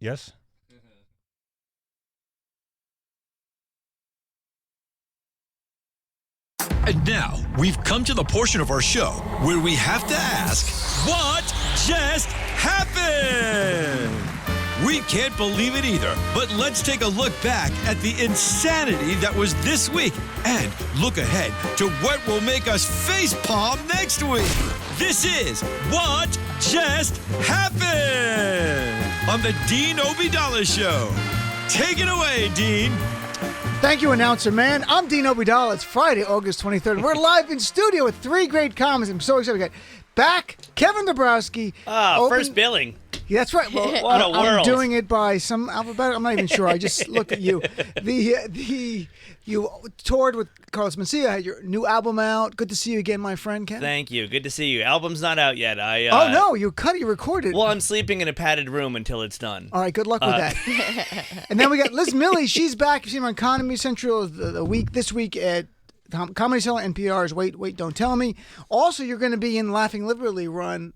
Yes? And now, we've come to the portion of our show where we have to ask, what just happened? We can't believe it either, but let's take a look back at the insanity that was this week and look ahead to what will make us facepalm next week. This is What Just Happened on the Dean Ovidala Show. Take it away, Dean. Thank you, announcer man. I'm Dean Ovidala. It's Friday, August 23rd. We're live in studio with three great comics. I'm so excited. We got back Kevin Dombrowski. First billing. Yeah, that's right. Well, What a I'm world. doing it by some alphabet. I'm not even sure. I just looked at you. You toured with Carlos Mencia. Had your new album out. Good to see you again, my friend, Ken. Thank you. Good to see you. Album's not out yet. Oh no, you recorded. Well, I'm sleeping in a padded room until it's done. All right, good luck with that. And then we got Liz Miele. She's back. You've seen her on Comedy Central this week at Comedy Central, NPR's Wait, Don't Tell Me. Also, you're going to be in Laughing Liberally run,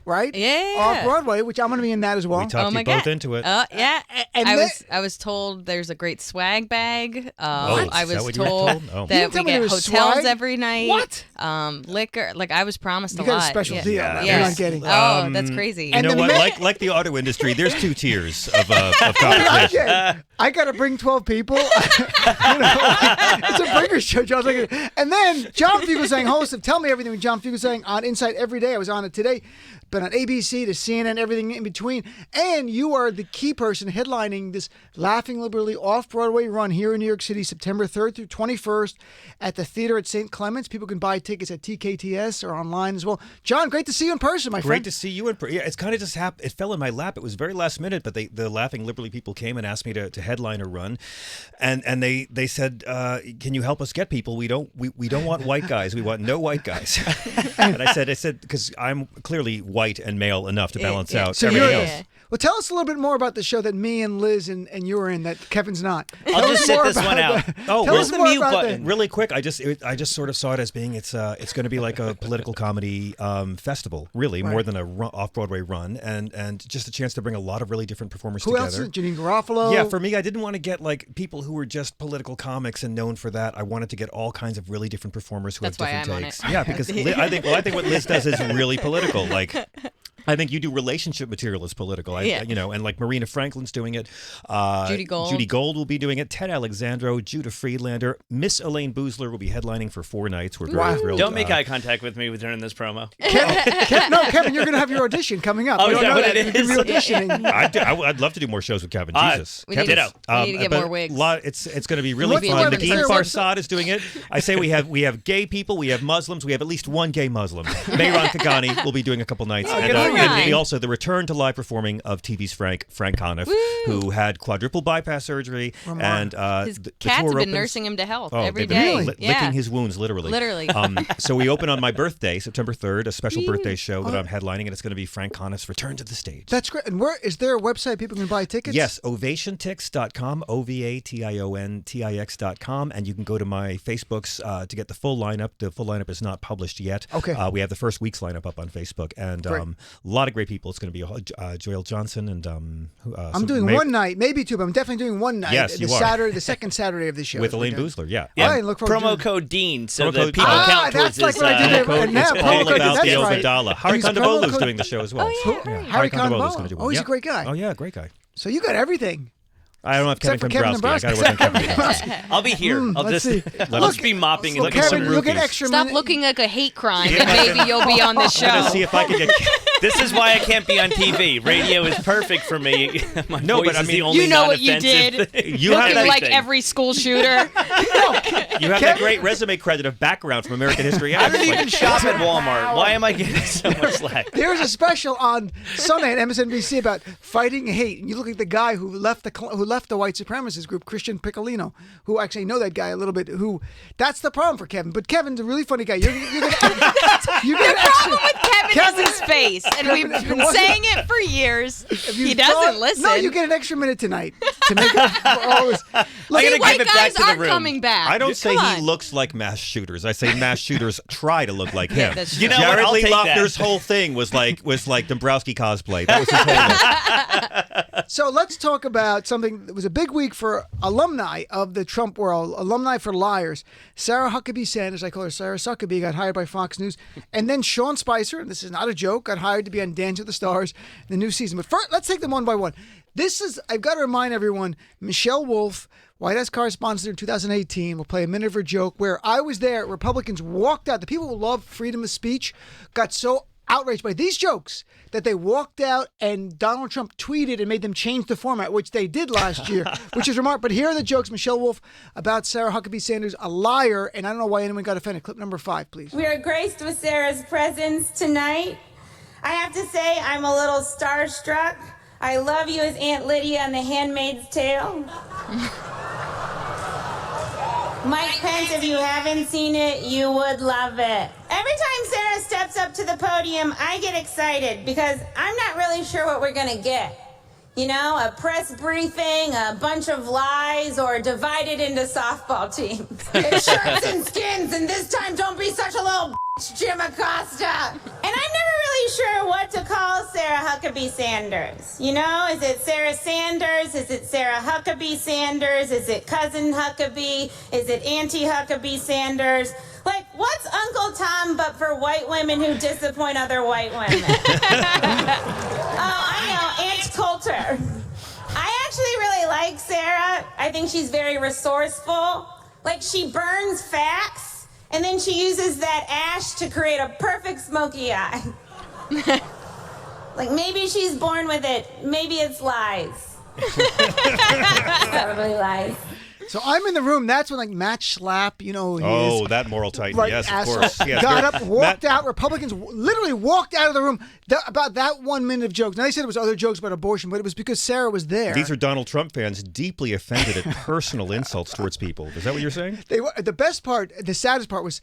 right? Yeah. Off Broadway, which I'm going to be in that as well. We talked you both into it. Yeah. And I was told there's a great swag bag. What? I Is that was what you were told told? Oh. You that didn't we tell me get there was hotels swag? every night. What? Liquor. Like I was promised You a got lot. a special Yeah. deal. That Yeah. You're not getting. Oh, that's crazy. You And know the what? minute- Like the auto industry, there's two tiers of compensation. I got to bring 12 people. It's a bringer show. John's like, and then John Fugelsang, host of Tell Me Everything with John Fugelsang on Insight every day. I was on it today, but on ABC to CNN, everything in between. And you are the key person headlining this Laughing Liberally off-Broadway run here in New York City, September 3rd through 21st at the theater at St. Clements. People can buy tickets at TKTS or online as well. John, great to see you in person, my friend. Great to see you. Yeah, it's kind of just happened. It fell in my lap. It was very last minute, but the Laughing Liberally people came and asked me to headline a run, and they said, "Can you help us get people? We don't want white guys. We want no white guys." And I said because I'm clearly white and male enough to balance out So everything you're, else. well, tell us a little bit more about the show that me and Liz and you were in that Kevin's not. I'll Tell just us sit more this about one out. that. Oh, Tell where's us the more mute about button? that. Really quick, I just sort of saw it as being it's going to be like a political comedy festival, really, more than a off-Broadway run, and just a chance to bring a lot of really different performers Who together. else? Janine Garofalo. Yeah, for me, I didn't want to get like people who were just political comics and known for that. I wanted to get all kinds of really different performers who That's have why different I'm on takes. it. Yeah, because I think what Liz does is really political. Like, I think you do relationship material as political. Yeah. And like Marina Franklin's doing it. Judy Gold. Judy Gold will be doing it. Ted Alexandro, Judah Friedlander, Miss Elaine Boozler will be headlining for 4 nights. We're very thrilled. Don't make eye contact with me during this promo. Kevin, you're going to have your audition coming up. Oh, We is don't that know what it You're going to be is? auditioning. I'd love to do more shows with Kevin. Ah, Jesus. we need Kevin, to get but more wigs. It's going to be really What's the fun. website? Nagin What's the Farsad is doing it. I say we have gay people, we have Muslims, we have at least one gay Muslim. Mayron Kagani will be doing a couple nights. Oh, and, good for and him. also the return to live performing of TV's Frank Conniff, who had quadruple bypass surgery. And His the cats tour have been opens- nursing him to health Oh, every they've been day. Yeah. licking his wounds, literally. Literally. So we open on my birthday, September 3rd, a special birthday show that I'm headlining, and it's going to be Frank Conniff's return to the stage. That's great. And where is there a website people can buy tickets? Yes, ovationtix.com, OVATIONTIX.com, and you can go to my Facebooks to get the full lineup. The full lineup is not published yet. Okay. We have the first week's lineup up on Facebook, and Great. a lot of great people. It's going to be Joel Johnson and I'm doing one night, maybe two, but I'm definitely doing one night. Yes, the you are. Saturday, the second Saturday of the show. with is what Elaine we're doing. Boozler. Yeah. All right, look forward to Promo it. code Dean, so Promo that code people Dean. count that's towards like this. what I did Code, And now it's promo all code, about the that's right. Ovidala. Harry Use promo Kondabolu is code- doing the show as well. Oh, yeah, right. Harry Kondabolu is Kondabolu. going to do Oh, one. he's a Yep. great guy. Oh yeah, great guy. So you got everything. I don't have Kevin Except for Kevin Dombrowski. I got to work on Kevin Dombrowski. I'll be here. I'll let's just see. I'll just be mopping and look, looking Kevin, some look at roofies. extra Stop minute. looking like a hate crime, and maybe you'll be on the show. I'm going to see if I can get. This is why I can't be on TV. Radio is perfect for me. My No, voice but I is mean- the only You know what you non-offensive did. thing. You have Looking like everything. every school shooter. You have that great resume credit of background from American History I X. don't Like, even shop at Walmart. Why am I getting so much slack? There's a special on Sunday at MSNBC about fighting hate, and you look at the guy who left the white supremacist group, Christian Piccolino, who actually know that guy a little bit. That's the problem for Kevin. But Kevin's a really funny guy. You're gonna, You The get an problem extra. with Kevin is his face, and we've been saying it for years. He doesn't listen. No, you get an extra minute tonight to make up for all this. I'm Look, gonna White give it back guys to the aren't room. coming back. I don't say Come he on. looks like mass shooters. I say mass shooters try to look like him. that's true. You know what? Jared I'll Lee take that. Lochner's whole thing was like Dombrowski cosplay. That was his whole look. So let's talk about something that was a big week for alumni of the Trump world, alumni for liars. Sarah Huckabee Sanders, I call her Sarah Suckabee, got hired by Fox News. And then Sean Spicer, and this is not a joke, got hired to be on Dance with the Stars, the new season. But first, let's take them one by one. I've got to remind everyone, Michelle Wolf, White House correspondent in 2018, will play a minute of her joke where I was there. Republicans walked out. The people who love freedom of speech got so outraged by these jokes that they walked out, and Donald Trump tweeted and made them change the format, which they did last year, which is remarkable. But here are the jokes, Michelle Wolf, about Sarah Huckabee Sanders, a liar, and I don't know why anyone got offended. Clip number 5, please. We are graced with Sarah's presence tonight. I have to say I'm a little starstruck. I love you as Aunt Lydia on The Handmaid's Tale. Mike Pence, if you haven't seen it, you would love it. Every time Sarah steps up to the podium, I get excited because I'm not really sure what we're gonna get. You know, a press briefing, a bunch of lies, or divided into softball teams. It's shirts and skins, and this time don't be such a little bitch, Jim Acosta. And I'm never really sure what to call Sarah Huckabee Sanders. You know, is it Sarah Sanders? Is it Sarah Huckabee Sanders? Is it Cousin Huckabee? Is it Auntie Huckabee Sanders? Like, what's Uncle Tom but for white women who disappoint other white women? Oh, I know, Aunt Coulter. I actually really like Sarah. I think she's very resourceful. Like, she burns facts, and then she uses that ash to create a perfect smoky eye. Like, maybe she's born with it. Maybe it's lies. Probably lies. So I'm in the room. That's when, like, Matt Schlapp, you know, he Oh, is. that moral titan. Right, Yes, of asshole. course. Yes, got very- up, walked out. Republicans literally walked out of the room about that 1 minute of jokes. Now, they said it was other jokes about abortion, but it was because Sarah was there. These are Donald Trump fans deeply offended at personal insults towards people. Is that what you're saying? The best part, the saddest part was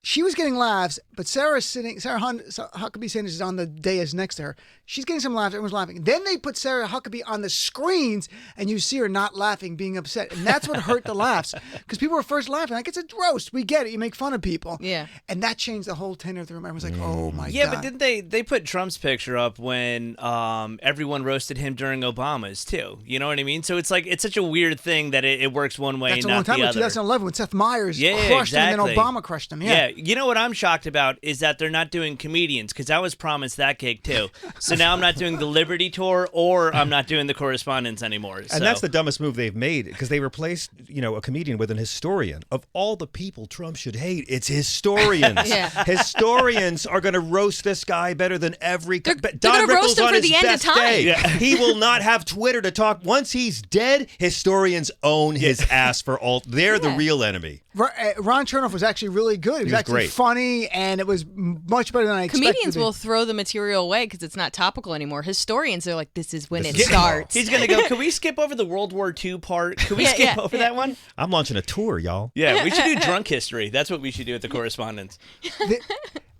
she was getting laughs, but Sarah Huckabee Sanders is on the dais next to her. She's getting some laughs. Everyone's laughing. Then they put Sarah Huckabee on the screens, and you see her not laughing, being upset. And that's what hurt the laughs, because people were first laughing. Like, it's a roast. We get it. You make fun of people. Yeah. And that changed the whole tenor of the room. Everyone's like, oh, my God. Yeah, but didn't they put Trump's picture up when everyone roasted him during Obama's too? You know what I mean? So it's like, it's such a weird thing that it works one way That's and a long not time the ago, other. 2011, when Seth Meyers Yeah, crushed him, and then exactly. Obama crushed him. Yeah. You know what I'm shocked about is that they're not doing comedians, because I was promised that gig too. So now I'm not doing the Liberty Tour, or I'm not doing the Correspondence anymore. And that's the dumbest move they've made, because they replaced, a comedian with an historian. Of all the people Trump should hate, it's historians. Yeah. Historians are going to roast this guy better than every. They're Don gonna roast Rickles him on for his the end of best time. day. Yeah. He will not have Twitter to talk. Once he's dead, historians own his ass for all. They're the real enemy. Ron Chernoff was actually really good. He was actually great. funny, and it was much better than I expected. Comedians will throw the material away because it's not topical anymore. Historians are like, this is when it starts. He's gonna go. Can we skip over the World War II part? Can we skip over that one? I'm launching a tour, y'all. Yeah, we should do drunk history. That's what we should do at the Correspondence.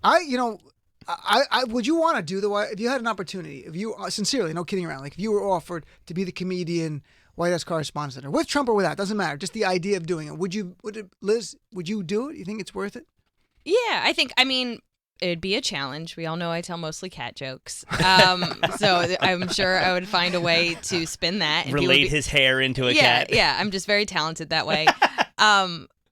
I would you want to do if you had an opportunity, if you sincerely, no kidding around, like if you were offered to be the comedian White House correspondent center, with Trump or without, doesn't matter. Just the idea of doing it. Liz, would you do it? You think it's worth it? Yeah, it'd be a challenge. We all know I tell mostly cat jokes. So I'm sure I would find a way to spin that. And Relate his hair into a yeah, cat. Yeah, I'm just very talented that way.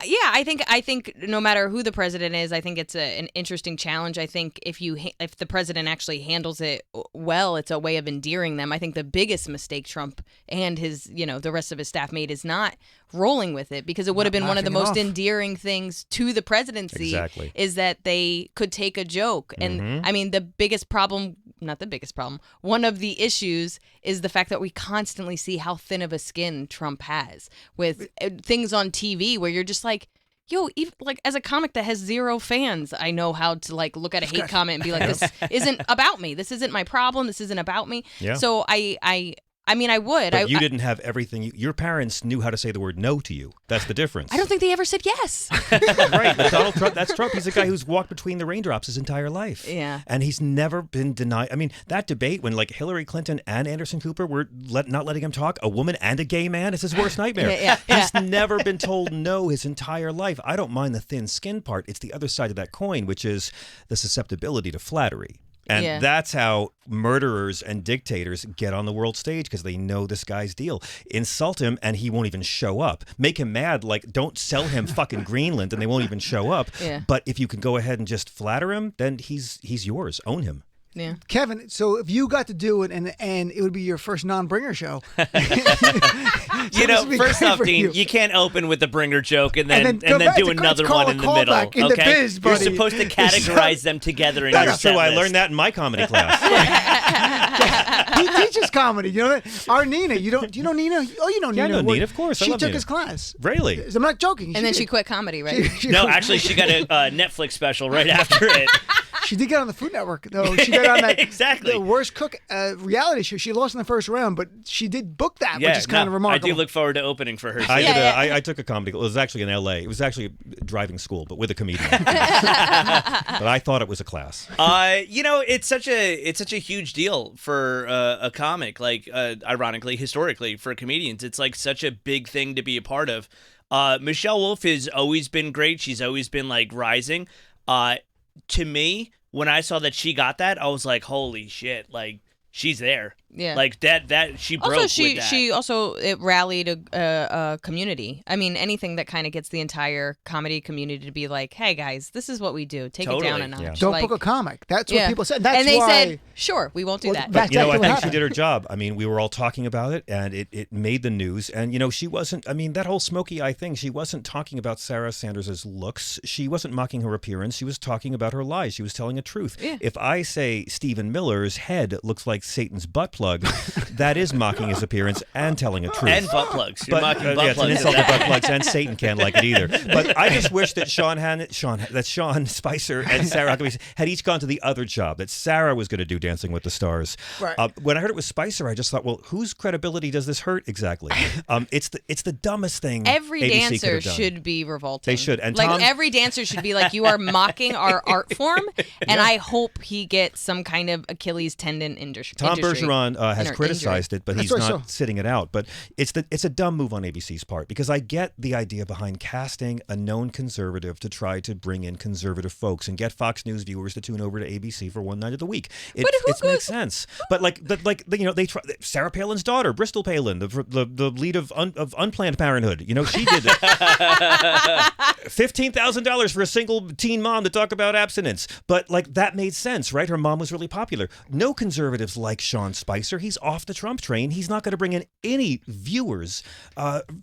Yeah, I think no matter who the president is, I think it's an interesting challenge. I think if the president actually handles it well, it's a way of endearing them. I think the biggest mistake Trump and his, the rest of his staff made is not rolling with it, because it would have been one of the most endearing things to the presidency. Exactly. Is that they could take a joke. And I mean, the biggest problem, not the biggest problem, one of the issues is the fact that we constantly see how thin of a skin Trump has with things on TV where you're just like, yo, even, like, as a comic that has 0 fans, I know how to look at a hate comment and be like, this isn't about me. This isn't my problem. This isn't about me. Yeah. So I I mean, I would. But you didn't have everything. Your parents knew how to say the word no to you. That's the difference. I don't think they ever said yes. Right. But Donald Trump, that's Trump. He's a guy who's walked between the raindrops his entire life. Yeah. And he's never been denied. I mean, that debate when like Hillary Clinton and Anderson Cooper were not letting him talk, a woman and a gay man, is his worst nightmare. Yeah. He's never been told no his entire life. I don't mind the thin skin part. It's the other side of that coin, which is the susceptibility to flattery. And that's how murderers and dictators get on the world stage, because they know this guy's deal. Insult him and he won't even show up. Make him mad, like don't sell him fucking Greenland and they won't even show up. Yeah. But if you can go ahead and just flatter him, then he's yours. Own him. Yeah. Kevin, so if you got to do it and it would be your first non-bringer show. You know, first off, Dean, you can't open with the bringer joke and then do another one in the middle. In the biz, You're buddy. supposed to categorize them together in your That's set true. I list. learned that in my comedy class. He teaches comedy. You know that? Our Nina. Do you know Nina? Oh, you know Nina. Yeah, I know Nina, of course. I She love took Nina. his class. Really? I'm not joking. And then she quit comedy, right? No, actually, she got a Netflix special right after it. She did get on the Food Network, though. She got on that Exactly. the Worst Cook reality show. She lost in the first round, but she did book that, which is kind of remarkable. I do look forward to opening for her. I took a comedy. It was actually in L.A. It was actually a driving school, but with a comedian. But I thought it was a class. You know, it's such a huge deal for a comic. Like, ironically, historically, for comedians, it's like such a big thing to be a part of. Michelle Wolf has always been great. She's always been like rising. To me, when I saw that she got that, I was like, holy shit, like she's there. Yeah. Like that she broke Also, with that. she also it rallied a community. I mean, anything that kind of gets the entire comedy community to be like, "Hey guys, this is what we do. Take it down a notch." Yeah. Don't book a comic. That's what people said. That's and they why, said, "Sure, we won't do Well, that." that's You know, I exactly what think she happened. did her job. I mean, we were all talking about it, and it made the news. And, you know, she wasn't, I mean, that whole smoky eye thing, she wasn't talking about Sarah Sanders' looks. She wasn't mocking her appearance. She was talking about her lies. She was telling a truth. Yeah. If I say Stephen Miller's head looks like Satan's butt plug, that is mocking his appearance and telling a truth. and butt plugs. You're mocking butt yeah, it's an plugs. insult to butt plugs, and Satan can't like it either. But I just wish that Sean Spicer and Sarah Huckabee had each gone to the other job, that Sarah was going to do Dancing with the Stars. Right. When I heard it was Spicer, I just thought, well, whose credibility does this hurt exactly? It's the dumbest thing. Every ABC could dancer have done. should be revolting. They should. And like Tom- every dancer should be like, you are mocking our art form, and I hope he gets some kind of Achilles tendon industry. Tom Bergeron has criticized it, but That's he's what I not saw. sitting it out. But it's a dumb move on ABC's part, because I get the idea behind casting a known conservative to try to bring in conservative folks and get Fox News viewers to tune over to ABC for one night of the week. It makes sense. But you know, they try. Sarah Palin's daughter, Bristol Palin, the lead of Unplanned Parenthood. You know, she did it. $15,000 for a single teen mom to talk about abstinence. But like that made sense, right? Her mom was really popular. No conservatives like Sean Spicer. He's off the Trump train. He's not going to bring in any viewers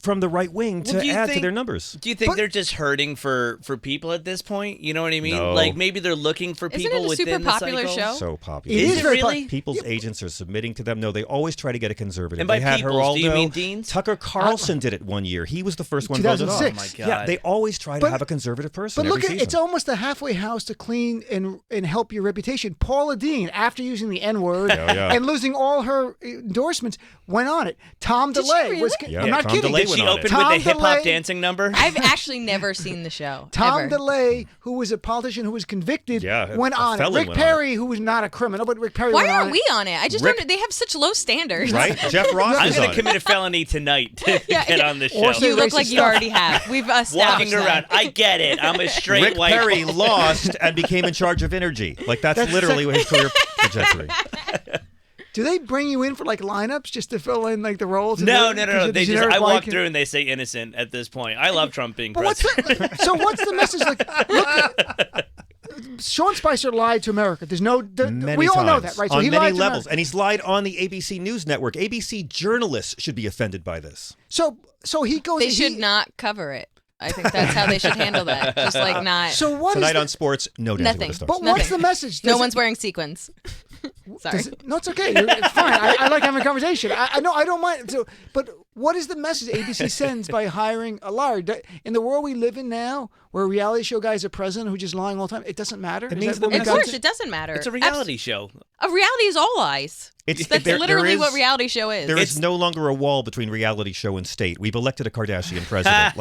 from the right wing to add to their numbers. Do you think they're just hurting for people at this point? You know what I mean? No. Like maybe they're looking for Isn't people it a within super the popular cycle? show? So popular. It is very really? People's agents are submitting to them. No, they always try to get a conservative. And by they had people's, Geraldo. do you mean Dean's? Tucker Carlson did it one year. He was the first one voted off. 2006. Oh my God. Yeah, they always try to But- have a conservative person. But look, every it's season. almost a halfway house to clean and help your reputation. Paula Deen, after using the N-word Yeah. and losing all her endorsements, went on it. Tom Did she DeLay was. really? Yeah, I'm not Tom kidding. DeLay Did she went on open it. with Tom the hip hop DeLay- dancing number? I've actually never seen the show. Tom ever. DeLay, who was a politician who was convicted, Yeah, went a on it. felon Rick went on Perry, who was not a criminal, but Rick Perry Why went on aren't it. we on it? I just Rick- don't. They have such low standards. Right? Jeff Ross I'm is going on to it. commit a felony tonight to get on this Or show. say You look racist like you stuff. already have. We've established Walking that. around. I get it. I'm a straight Rick white. Perry lost and became in charge of energy. Like that's literally his career trajectory. Do they bring you in for like lineups just to fill in like the roles? No. Because you're the I generic walk white through and they say innocent at this point. I love Trump being But what's president. so what's the message? Like, look, Sean Spicer lied to America. There's no. Many we all know times, that, right? So on he many lied to levels, America. and he's lied on the ABC News Network. ABC journalists should be offended by this. So he goes. They should not cover it. I think that's how they should handle that. Just like not. So what is Tonight the, on sports, no Dancing Nothing. with the But Stars. what's Nothing. the message? no Does one's it- wearing sequins. Sorry. No, it's okay. It's fine. I like having a conversation. I know. I don't mind. So, but what is the message ABC sends by hiring a liar? In the world we live in now, where reality show guys are president who just lying all the time, it doesn't matter? It means Of course, it doesn't matter. It's a reality show. A reality is all lies. That's literally what reality show is. There is no longer a wall between reality show and state. We've elected a Kardashian president.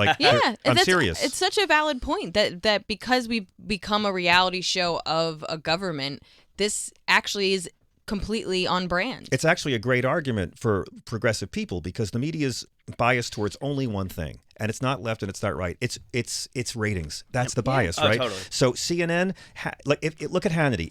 I'm serious. It's such a valid point that because we've become a reality show of a government, this actually is completely on brand. It's actually a great argument for progressive people because the media is biased towards only one thing, and it's not left and it's not right. It's ratings. That's the bias, right? Totally. So CNN, look at Hannity.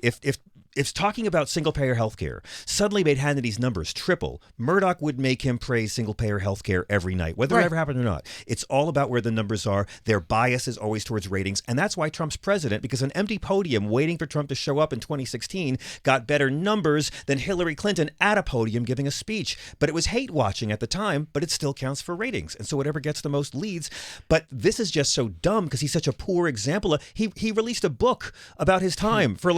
If talking about single-payer healthcare suddenly made Hannity's numbers triple, Murdoch would make him praise single-payer healthcare every night, whether it ever happened or not. It's all about where the numbers are. Their bias is always towards ratings, and that's why Trump's president, because an empty podium waiting for Trump to show up in 2016 got better numbers than Hillary Clinton at a podium giving a speech. But it was hate-watching at the time, but it still counts for ratings, and so whatever gets the most leads. But this is just so dumb because he's such a poor example. He released a book about his time for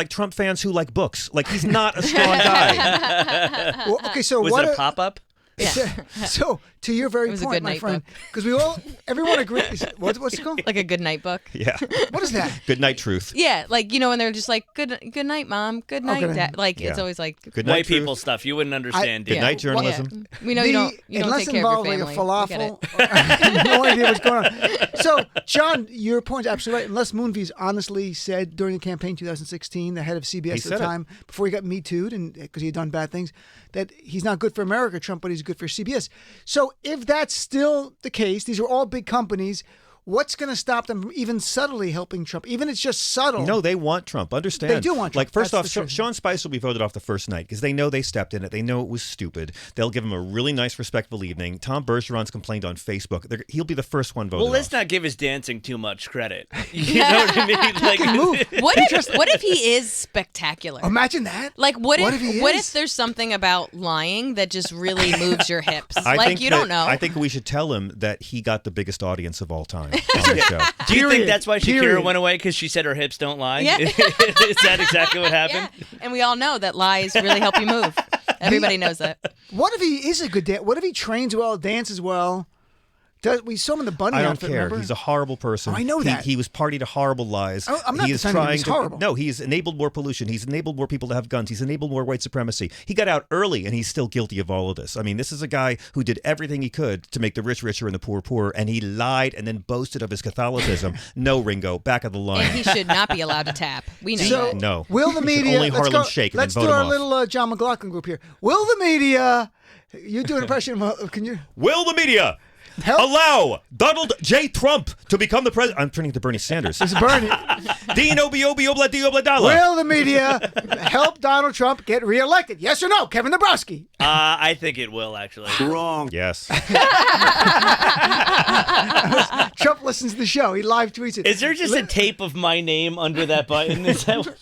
Trump fans who like books. Like, he's not a strong guy. Well, okay, so Was it a pop-up? Yeah. So, to your very was a point, good my night friend, because everyone agrees. What's it called? Like a good night book. Yeah. What is that? Good night, truth. Yeah, when they're just like, good night, Mom. Good night, good Dad. Like, it's Yeah. always like, Good night, White truth. people stuff. You wouldn't understand. Good Dan. night, journalism. yeah. We know you don't unless take care of your involved family. like a We get it. falafel. I have no idea what's going on. So, John, your point's absolutely right. Unless Moonves honestly said during the campaign 2016, the head of CBS at the said it. time, before he got Me Too'd and because he had done bad things, that he's not good for America, Trump, but he's good for CBS. So if that's still the case, these are all big companies. What's going to stop them from even subtly helping Trump? Even if it's just subtle. No, they want Trump. Understand? They do want Trump. Like, first That's off, the truth. Sean Spicer will be voted off the first night because they know they stepped in it. They know it was stupid. They'll give him a really nice, respectful evening. Tom Bergeron's complained on Facebook. He'll be the first one voted Well, let's off. not give his dancing too much credit. You know what I mean? Like, What if he is spectacular? Imagine that. Like, what if he what is? if there's something about lying that just really moves your hips? I Like, think you that- don't know. I think we should tell him that he got the biggest audience of all time on the show. do you think Period. that's why Shakira Period. went away? Because she said her hips don't lie? Yeah. Is that exactly what happened? Yeah, and we all know that lies really help you move. Everybody knows that. What if he is a good dancer? What if he trains well, dances well? We saw him in the bunny I don't outfit, care. remember? He's a horrible person. Oh, I know that. He was party to horrible lies. Oh, I'm not he is defending him. trying He's to. horrible. No, he's enabled more pollution. He's enabled more people to have guns. He's enabled more white supremacy. He got out early, and he's still guilty of all of this. I mean, this is a guy who did everything he could to make the rich richer and the poor poorer, and he lied and then boasted of his Catholicism. No, Ringo, back of the line. And he should not be allowed to tap. We know So, that. No. Will the You should media only let's Harlem go, Shake and let's then do vote our him off. little John McLaughlin group here. Will the media? You do an impression. Can you Will the media help? allow Donald J. Trump to become the president? I'm turning to Bernie Sanders. It's Bernie. Dino Biobi Obla Diobla Dala. Will the media help Donald Trump get reelected? Yes or no, Kevin Dombrowski? I think it will, actually. Yes. Trump listens to the show. He live tweets it. Is there just a tape of my name under that button? Is that what...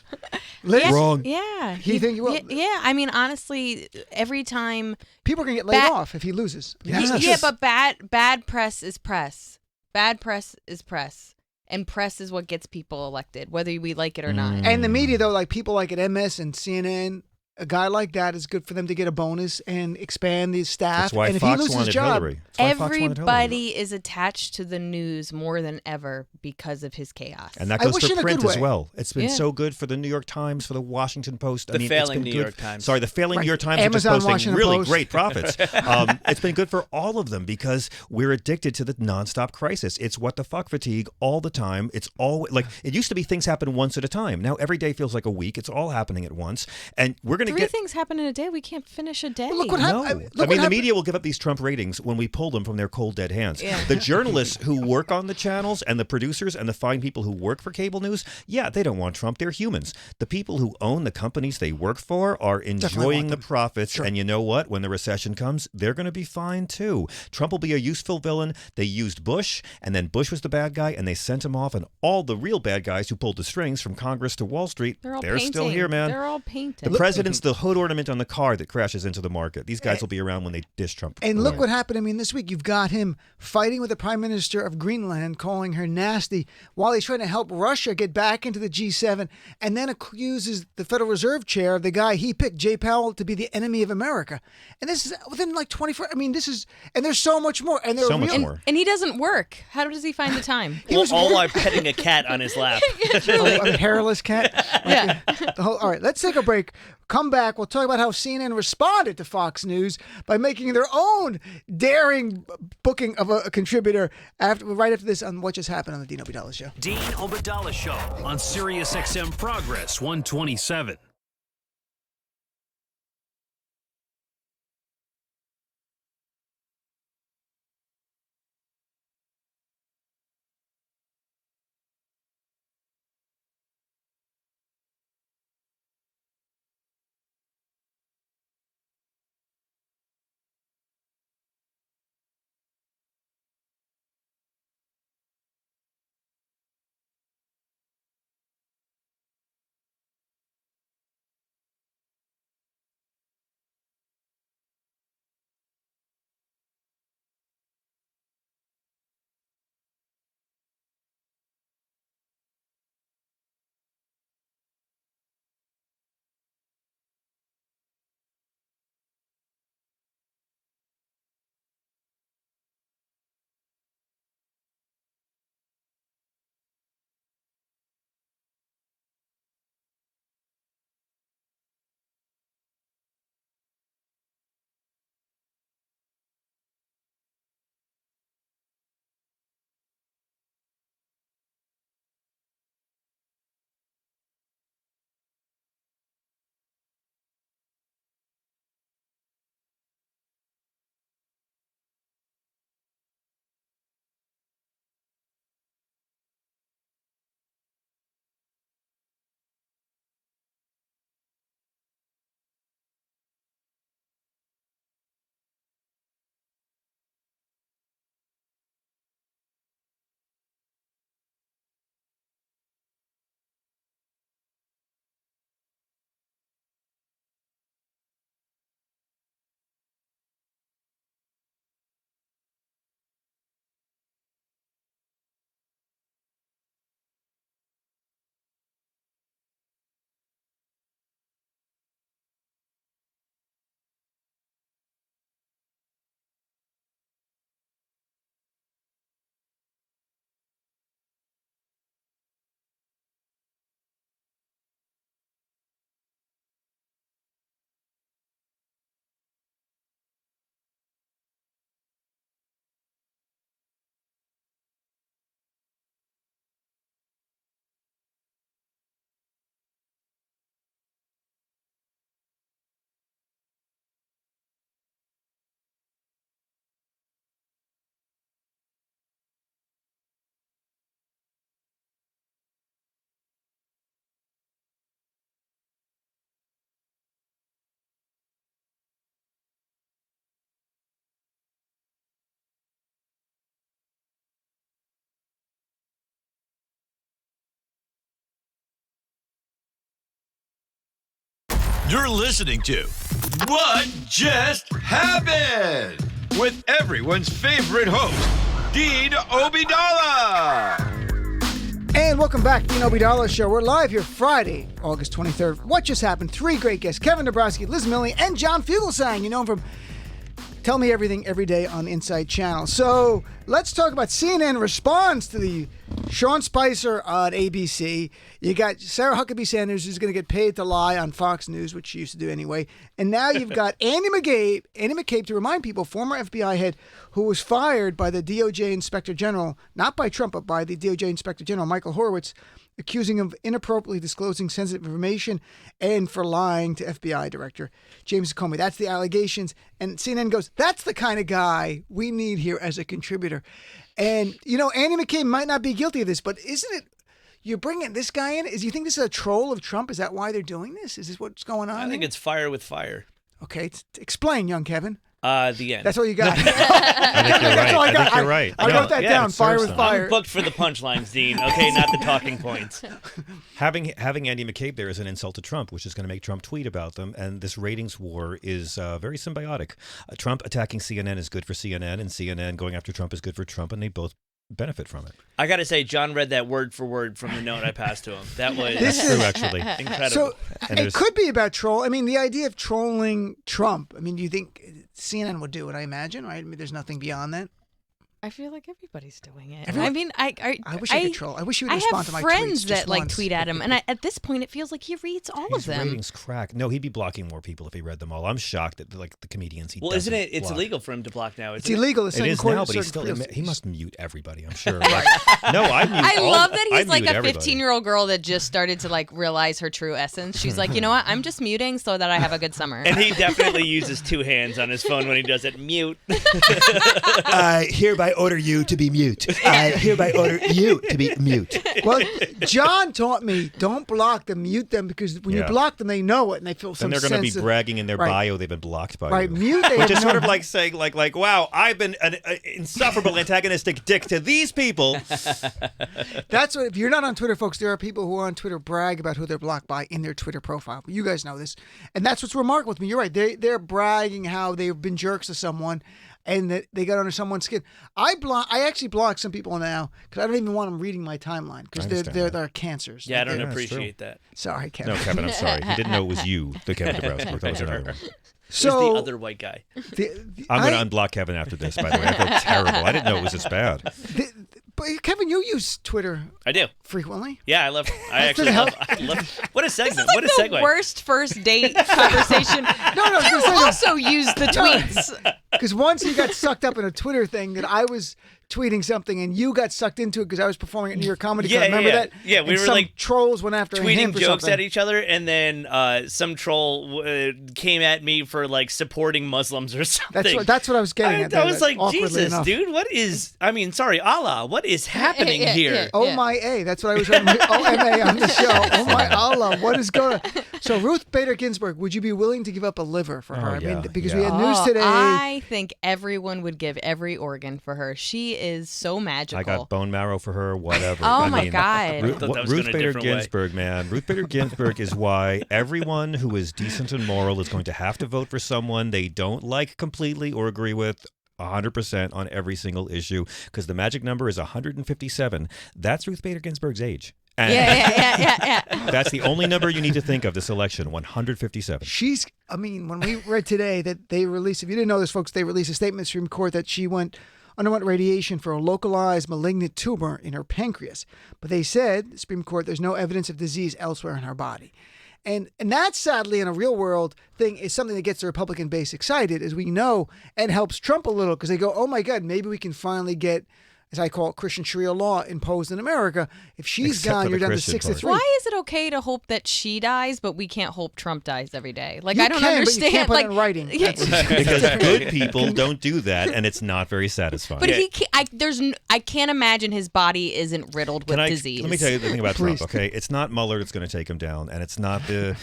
Liz, Wrong. Yeah. He think he will? Yeah. I mean, honestly, every time. people are gonna get laid Bat- off if he loses. Yeah, but bad press is press. Bad press is press. And press is what gets people elected, whether we like it or not. And the media, though, like people like at MS and CNN, a guy like that is good for them to get a bonus and expand the staff. That's why and if Fox he loses wanted his job, Hillary. That's why Fox wanted Hillary. Everybody is attached to the news more than ever because of his chaos. And that I goes wish for in a print good as way. well. It's been Yeah. so good for the New York Times, for the Washington Post. The it's failing been New good. York Times. Sorry, the failing Right. New York Times Amazon, are just posting Washington really Post. great profits. It's been good for all of them because we're addicted to the nonstop crisis. It's what the fuck fatigue all the time. It's all like it used to be things happen once at a time. Now every day feels like a week. It's all happening at once, and we're going to Three get. things happen in a day. We can't finish a day. Well, look what No, happened. I mean the media will give up these Trump ratings when we pull them from their cold dead hands. Yeah. The journalists who work on the channels and the producers and the fine people who work for cable news, yeah, they don't want Trump. They're humans. The people who own the companies they work for are enjoying the profits, and you know what? When the recession comes, they're going to be fine too. Trump will be a useful villain. They used Bush, and then Bush was the bad guy, and they sent him off, and all the real bad guys who pulled the strings from Congress to Wall Street, They're all still painting. here, man. They're all painting. The president It's the hood ornament on the car that crashes into the market. These guys will be around when they dish Trump. And look what happened. I mean, this week you've got him fighting with the Prime Minister of Greenland, calling her nasty, while he's trying to help Russia get back into the G7, and then accuses the Federal Reserve Chair, the guy he picked, Jay Powell, to be the enemy of America. And this is within like 24. I mean, this is, and there's so much more. And So much more. And he doesn't work. How does he find the time? All while petting a cat on his lap. A hairless cat. Yeah. All right, let's take a break. Come back. We'll talk about how CNN responded to Fox News by making their own daring booking of a contributor right after this on what just happened on the Dean Obeidallah Show. Dean Obeidallah Show on Sirius XM Progress 127. You're listening to What Just Happened with everyone's favorite host, Dean Obeidallah. And welcome back to the Dean Obeidallah Show. We're live here Friday, August 23rd. What just happened? Three great guests, Kevin Dombrowski, Liz Miele, and John Fugelsang. You know him from Tell Me Everything Every Day on the Inside Channel. So let's talk about CNN response to the Sean Spicer on ABC. You got Sarah Huckabee Sanders, who's going to get paid to lie on Fox News, which she used to do anyway. And now you've got Andy McCabe, to remind people, former FBI head who was fired by the DOJ Inspector General, not by Trump, but by the DOJ Inspector General, Michael Horowitz, accusing him of inappropriately disclosing sensitive information and for lying to FBI Director James Comey. That's the allegations. And CNN goes, that's the kind of guy we need here as a contributor. And, you know, Andy McCabe might not be guilty of this, but isn't it, you're bringing this guy in? You think this is a troll of Trump? Is that why they're doing this? Is this what's going on? I think it's fire with fire. Okay, explain, young Kevin. The end. That's what you got. I think you're right. I think you're right. I wrote that down. Fire with them. fire. I'm booked for the punchlines, Dean. Okay, not the talking points. Having Andy McCabe there is an insult to Trump, which is going to make Trump tweet about them. And this ratings war is very symbiotic. Trump attacking CNN is good for CNN, and CNN going after Trump is good for Trump, and they both benefit from it. I got to say, John read that word for word from the note I passed to him. That was This True, is- actually. incredible. So And it there's- could be about troll. I mean, the idea of trolling Trump. I mean, do you think CNN would do it? I imagine, right? I mean, there's nothing beyond that. I feel like everybody's doing it. Everyone- I mean, I wish I could troll. I wish you would respond to my have tweets friends just that like once. tweet at him, and at this point, it feels like he reads all His of them. ratings crack. No, he'd be blocking more people if he read them all. I'm shocked that like the comedians he well, doesn't isn't it? It's block. illegal for him to block now. It's Isn't illegal. It is now, but he's still. He must mute everybody. I'm sure. Like, no, I mute. I all, love that I he's like mute a everybody. 15-year-old girl that just started to like realize her true essence. She's like, you know what? I'm just muting so that I have a good summer. And he definitely uses 2 hands on his phone when he does it. Mute. I hereby order you to be mute. I hereby order you to be mute. Well, John taught me don't block them, mute them, because when you Yeah. block them, they know it and they feel some And they're going to be sense of- bragging in their Right. bio they've been blocked by Right, you. mute. They Which have is sort no- of like saying, like, wow, I've been an insufferable antagonistic dick to these people. That's what. If you're not on Twitter, folks, there are people who are on Twitter brag about who they're blocked by in their Twitter profile. You guys know this, and that's what's remarkable with me. You're right. They're bragging how they've been jerks to someone, and that they got under someone's skin. I actually block some people now because I don't even want them reading my timeline because I understand that. they're cancers. Yeah, I don't Yeah, that's appreciate that. Sorry, Kevin. No, Kevin, I'm sorry. He didn't know it was you, the Kevin Dombrowski. That was another one. So Who's the other white guy? I'm going to unblock Kevin after this, by the way. I feel terrible. I didn't know it was this bad. But Kevin, you use Twitter I do. frequently. Yeah, I love. I That's actually the love. I love. What a segment! This is like What a the segue! worst first date conversation. No, I was You gonna say, also use the tweets. because once you got sucked up in a Twitter thing that I was tweeting something and you got sucked into it because I was performing at New York Comedy Club. Yeah, Remember yeah. that? Yeah, we And were, some like, trolls went after him Tweeting for jokes something. at each other, and then some troll came at me for like supporting Muslims or something. That's what I was getting at. I was like, awkwardly Jesus, enough. dude, what is? I mean, sorry, Allah, what is happening Yeah, here? yeah. Oh my A, that's what I was writing. OMA on the show. Oh my Allah, what is going on? So Ruth Bader Ginsburg, would you be willing to give up a liver for her? Oh, I mean, yeah, because yeah. we had news today. I think everyone would give every organ for her. She is so magical. I got bone marrow for her, whatever. Oh, I my mean, God. Ruth, I thought that was Ruth going a Bader different way. Ginsburg, man. Ruth Bader Ginsburg is why everyone who is decent and moral is going to have to vote for someone they don't like completely or agree with 100% on every single issue, because the magic number is 157. That's Ruth Bader Ginsburg's age. And Yeah. that's the only number you need to think of this election, 157. I mean, when we read today that they released, if you didn't know this, folks, they released a statement in the Supreme Court that she underwent radiation for a localized malignant tumor in her pancreas. But they said, the Supreme Court, there's no evidence of disease elsewhere in her body. And that, sadly, in a real world thing, is something that gets the Republican base excited, as we know, and helps Trump a little, because they go, oh my God, maybe we can finally get, as I call it, Christian Sharia law imposed in America. If she's Except gone, for you're the down to Christian 6 to part. 3. Why is it okay to hope that she dies, but we can't hope Trump dies every day? Like, You I don't can, understand. but you can't put like, it in writing. Yeah. That's- Because good people don't do that, and it's not very satisfying. But he can't, I can't imagine his body isn't riddled with disease. Let me tell you the thing about Please. Trump. Okay, it's not Mueller that's going to take him down, and it's not the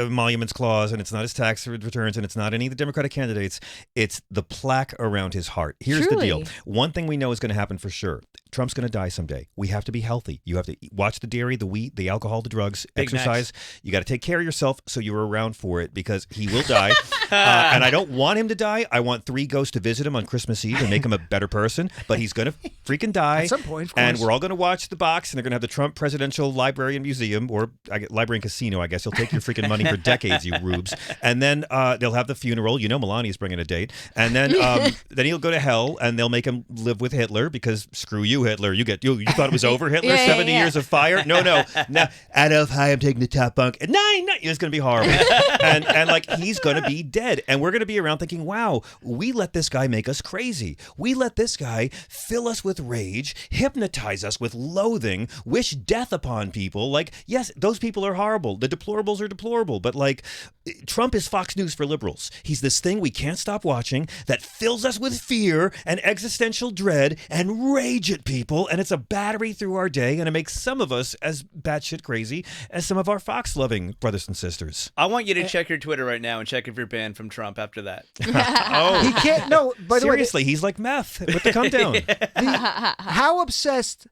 emoluments clause, and it's not his tax returns, and it's not any of the Democratic candidates. It's the plaque around his heart. Here's the deal. Truly. One thing we know is going to happen for sure. Trump's going to die someday. We have to be healthy. You have to watch the dairy, the wheat, the alcohol, the drugs, Big Macs. exercise. You got to take care of yourself so you're around for it, because he will die. And I don't want him to die. I want 3 ghosts to visit him on Christmas Eve and make him a better person. But he's going to freaking die. At some point, of And course. we're all going to watch the box, and they're going to have the Trump Presidential Library and Museum, or Library and Casino, I guess. He'll take your freaking money for decades, you rubes. And then they'll have the funeral. You know Melania's bringing a date. And then then he'll go to hell, and they'll make him live with Hitler, because screw you, Hitler. You thought it was over, Hitler? Yeah, 70 yeah. years of fire? No. Adolf, hi, I'm taking the top bunk. 9. It's going to be horrible. and like, he's going to be dead. And we're going to be around thinking, wow, we let this guy make us crazy. We let this guy fill us with rage, hypnotize us with loathing, wish death upon people. Like, yes, those people are horrible. The deplorables are deplorable. But like, Trump is Fox News for liberals. He's this thing we can't stop watching that fills us with fear and existential dread and rage at people, and it's a battery through our day, and it makes some of us as batshit crazy as some of our Fox-loving brothers and sisters. I want you to check your Twitter right now and check if you're banned from Trump after that. He can't. No, by the way, Seriously, he's like meth with the come down. how obsessed.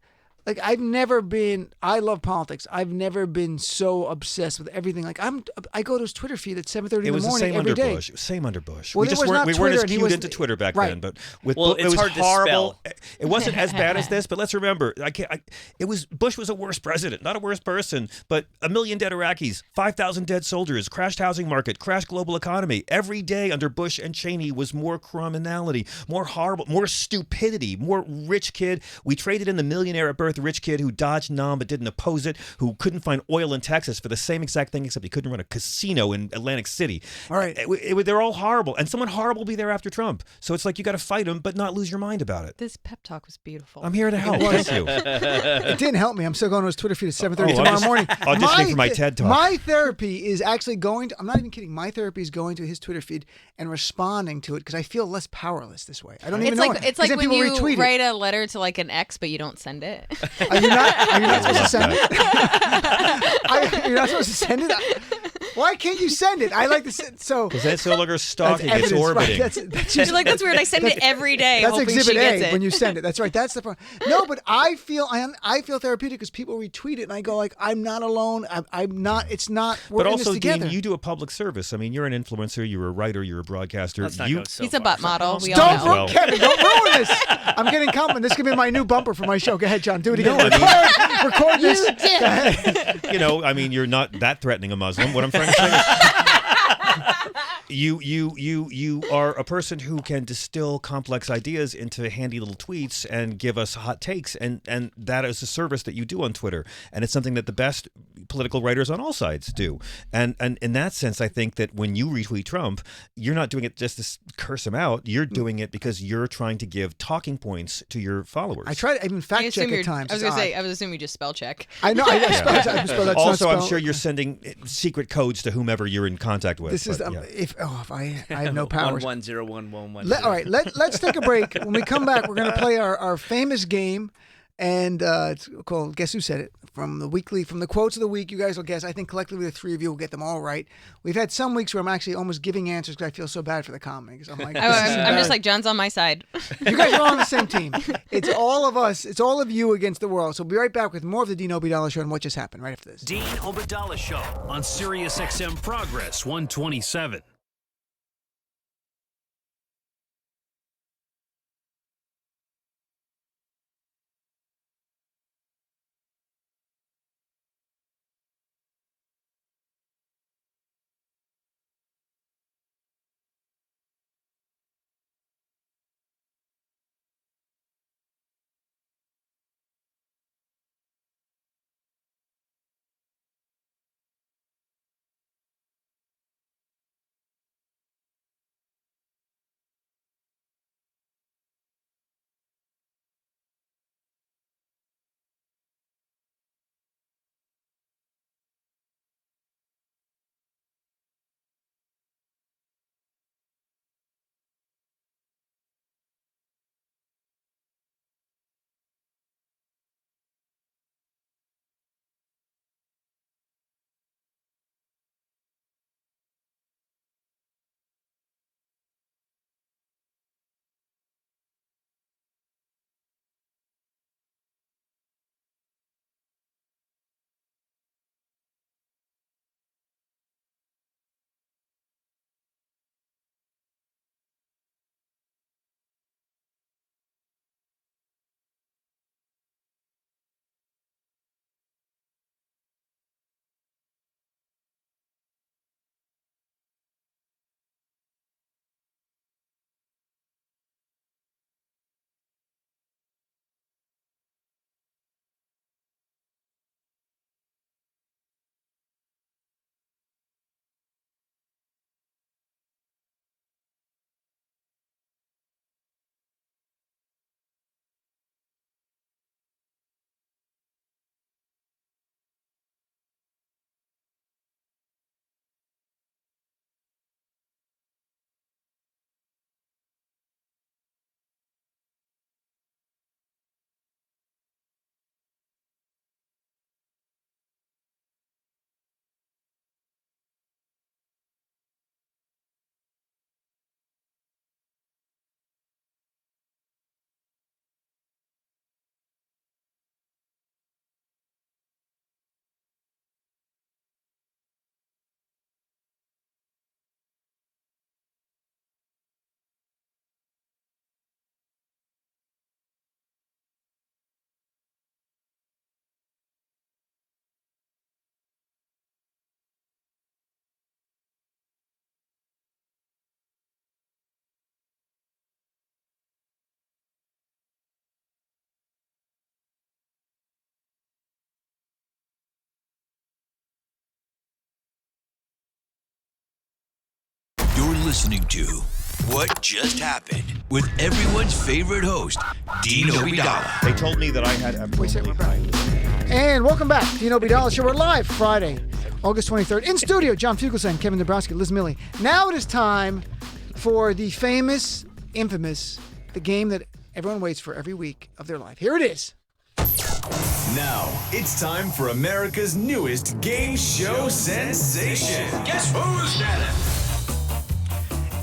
Like, I've never been. I love politics. I've never been so obsessed with everything. Like, I go to his Twitter feed at 7:30 in the morning It was the same every under day. Bush. Same under Bush. Well, we it just was weren't, not we weren't Twitter, as and he cued was- into Twitter back right. then. But with Well, it it's was hard to horrible. spell. It wasn't as bad as this. But let's remember, it was Bush was a worse president, not a worse person. But 1 million dead Iraqis, 5,000 dead soldiers, crashed housing market, crashed global economy. Every day under Bush and Cheney was more criminality, more horrible, more stupidity, more rich kid. We traded in the millionaire at birth rich kid who dodged Nam but didn't oppose it, who couldn't find oil in Texas for the same exact thing, except he couldn't run a casino in Atlantic City. All right. They're all horrible, and someone horrible will be there after Trump. So it's like you got to fight him, but not lose your mind about it. This pep talk was beautiful. I'm here to help. Thank you. It didn't help me. I'm still going to his Twitter feed at 7:30 I'm tomorrow just morning. auditioning for my TED Talk. My therapy is actually going to. I'm not even kidding. My therapy is going to his Twitter feed and responding to it because I feel less powerless this way. I don't even It's know. like it. it's 'Cause like then when people you retweet it. write a letter to like an ex, but you don't send it. Are you not supposed to send love it? You're not supposed to send it. Why can't you send it? I like to send. So Because that's no longer stalking, that's it's evidence, right? orbiting. That's You're like, that's weird. I send it every day, That's hoping exhibit she gets A it. when you send it. That's right. That's the point. No, but I feel therapeutic because people retweet it, and I go like, I'm not alone. I'm not. It's not. We're But in also, this together. Dean, you do a public service. I mean, you're an influencer, you're a writer, you're a broadcaster. Let's not You go so He's a far. butt model. We all Don't, know. Well. Kevin, don't ruin this. I'm getting compliment. This could be my new bumper for my show. Go ahead, John. Do it again. No, I Record this. I mean, you're not that threatening a Muslim. What I'm trying to say is you are a person who can distill complex ideas into handy little tweets and give us hot takes, and that is a service that you do on Twitter, and it's something that the best political writers on all sides do. And in that sense, I think that when you retweet Trump, you're not doing it just to curse him out. You're doing it because you're trying to give talking points to your followers. I try to even I fact check assume at you're. times. I was It's gonna say. odd. I was assuming you just spell check. I know. I spell that's not Also, I'm spell. sure you're sending secret codes to whomever you're in contact with. This is but, yeah. if I have no powers. 1101111. All right, let's take a break. When we come back, we're going to play our famous game, and it's called Guess Who Said It from the quotes of the week. You guys will guess. I think collectively the three of you will get them all right. We've had some weeks where I'm actually almost giving answers because I feel so bad for the comics. I'm like, this is I'm just embarrassing. like John's on my side. You guys are all on the same team. It's all of us. It's all of you against the world. So we'll be right back with more of the Dean Obeidallah Show and what just happened right after this. Dean Obeidallah Show on Sirius XM Progress 127. listening to What Just Happened with everyone's favorite host, Dino Vidala. They told me that I had abnormally high. And welcome back to the No Dollar Show. We're live Friday, August 23rd. In studio, John Fugelsang, Kevin Dombrowski, Liz Miele. Now it is time for the famous, infamous, the game that everyone waits for every week of their life. Here it is. Now, it's time for America's newest game show sensation. Guess who's at it?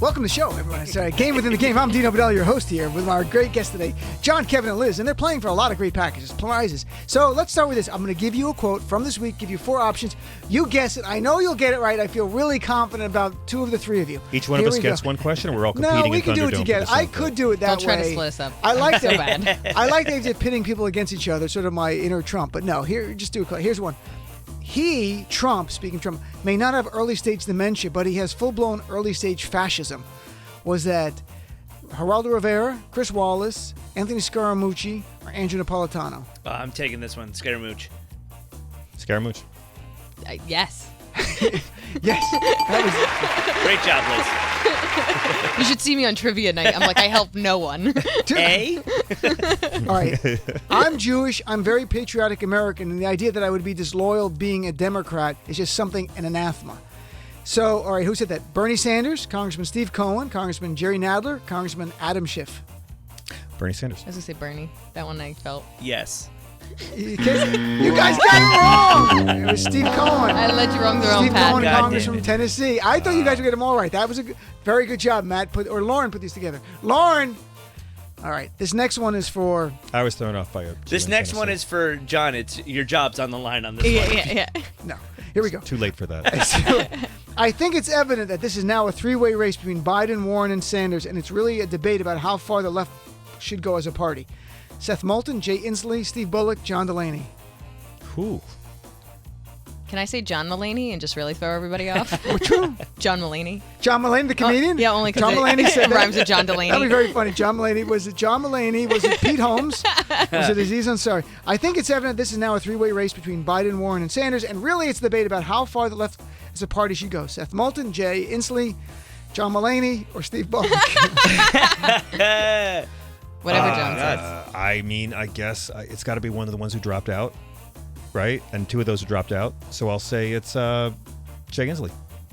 Welcome to the show, everyone. It's a game within the game. I'm Dino Vidal, your host here, with our great guests today, John, Kevin, and Liz. And they're playing for a lot of great prizes. So let's start with this. I'm going to give you a quote from this week, give you 4 options. You guess it. I know you'll get it right. I feel really confident about 2 of the 3 of you. Each one of us gets one question, and we're all competing. No, we can do it Thunderdome together. I could do it that way. Don't try to split us up. I like so that. bad. I like the idea of pitting people against each other, sort of my inner Trump. But no, here, just do it. Here's one. He, Trump, speaking Trump, may not have early-stage dementia, but he has full-blown early-stage fascism. Was that Geraldo Rivera, Chris Wallace, Anthony Scaramucci, or Andrew Napolitano? I'm taking this one. Scaramouche. Scaramouche. Yes. Yes. That Great job, Liz. You should see me on trivia night. I'm like, I help no one. A? All right. I'm Jewish. I'm very patriotic American, and the idea that I would be disloyal being a Democrat is just something, an anathema. So, all right, who said that? Bernie Sanders, Congressman Steve Cohen, Congressman Jerry Nadler, Congressman Adam Schiff. Bernie Sanders. I was going to say Bernie. That one I felt. Yes. You guys got it wrong. It was Steve Cohen. I led you wrong the wrong Steve path. Cohen, God Congress damn from it. Tennessee. I thought you guys would get them all right. That was a very good job, Matt. Lauren put these together. Lauren. All right. This next one is for... I was thrown off by a. This next one is for John. It's your job's on the line on this one. Yeah. No. Here we go. Too late for that. So, I think it's evident that this is now a 3-way race between Biden, Warren, and Sanders, and it's really a debate about how far the left should go as a party. Seth Moulton, Jay Inslee, Steve Bullock, John Delaney. Who? Can I say John Mulaney and just really throw everybody off? Which one? John Mulaney. John Mulaney, the comedian? Yeah, only John because Mulaney said it that. rhymes with John Delaney. That'd be very funny. John Mulaney. Was it John Mulaney? Was it Pete Holmes? Was it Aziz Ansari? I think it's evident this is now a 3-way race between Biden, Warren, and Sanders, and really it's a debate about how far the left as a party should go. Seth Moulton, Jay Inslee, John Mulaney, or Steve Bullock. Whatever John says. I mean, I guess it's got to be one of the ones who dropped out, right? And 2 of those who dropped out. So I'll say it's Jay Inslee.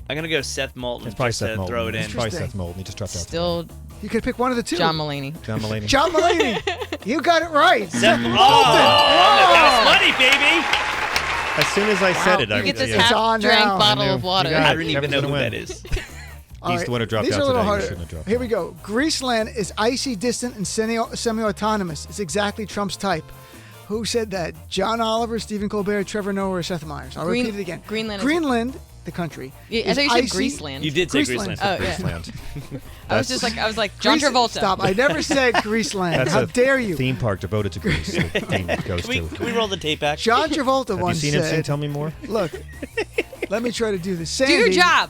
I'm going to go Seth Moulton. It's probably just Seth to Moulton. Throw it in. It's probably Seth Moulton. He just dropped out. Still You could pick one of the 2. John Mulaney. John Mulaney. John Mulaney. You got it right. Seth Moulton. Oh. That's money, baby. As soon as I said it, You I get this yeah. It's on half-drank now. bottle I knew. of water. You got I it. don't even Kevin's know who gonna that win. is. All He's the one who dropped These out are a little today. He harder. shouldn't have dropped Here out. we go. Greaseland is icy, distant, and semi-autonomous. It's exactly Trump's type. Who said that? John Oliver, Stephen Colbert, Trevor Noah, or Seth Meyers? I'll repeat it again. Greenland is- the country. Yeah, I is thought you said icy- Greaseland. You did say Greaseland. Greaseland. Oh, yeah. Graceland. I was like John Grease- Travolta. Stop. I never said Greaseland. That's How a dare you? theme park devoted to Greece. The theme it goes Can to. we roll the tape back? John Travolta Have you once seen him sing said, Tell Me More? look, let me try to do this. Do Sandy, your job.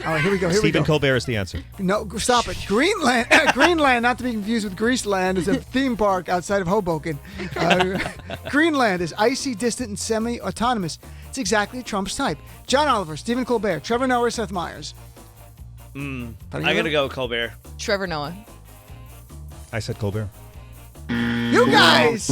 All right, here we go. Here Stephen we go. Colbert is the answer. No, stop it. Greenland, Greenland, not to be confused with Greaseland, is a theme park outside of Hoboken. Greenland is icy, distant, and semi-autonomous. It's exactly Trump's type. John Oliver, Stephen Colbert, Trevor Noah, Seth Meyers. I got to go Colbert. Trevor Noah. I said Colbert. You guys,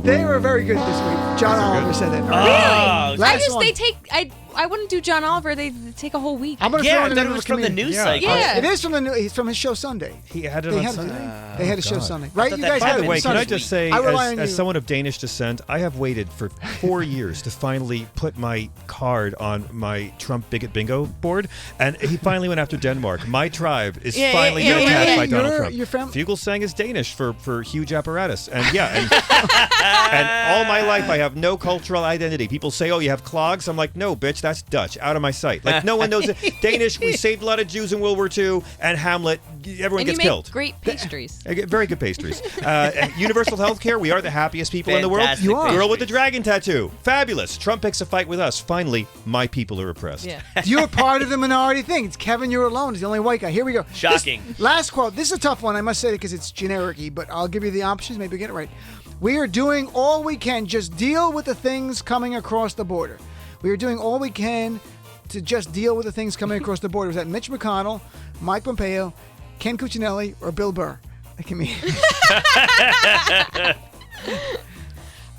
they were very good this week. John Oliver said that. All right. Oh, Last one. I wouldn't do John Oliver. They take a whole week. I'm going to yeah, throw I in thought it another was from the comedian. news Yeah. cycle. Yeah. It is from the new. He's from his show Sunday. He had it They on had Sunday. it. They had a show God. Sunday, right? thought You that guys By had By it the way, Sunday. can I just say, I rely on as you. someone of Danish descent, I have waited for 4 years to finally put my card on my Trump bigot bingo board, and he finally went after Denmark. My tribe is finally yeah, getting yeah, attacked yeah. by Donald Your- Trump. your Fugelsang is Danish for huge apparatus, and and all my life I have no cultural identity. People say, "Oh, you have clogs." I'm like, "No, bitch, that's Dutch. Out of my sight." Like no one knows it. Danish. We saved a lot of Jews in World War II, and Hamlet. Everyone And gets you make killed. great pastries. I get very good pastries. Universal health care. We are the happiest people in the world. Fantastic You are. Girl with the dragon tattoo. Fabulous. Trump picks a fight with us. Finally, my people are oppressed. Yeah. You're part of the minority thing. It's Kevin, you're alone. He's the only white guy. Here we go. Shocking. Last quote. This is a tough one. I must say it because it's generic-y, but I'll give you the options. Maybe get it right. We are doing all we can. Just deal with the things coming across the border. We are doing all we can to just deal with the things coming across the border? Was that Mitch McConnell, Mike Pompeo, Ken Cuccinelli, or Bill Burr?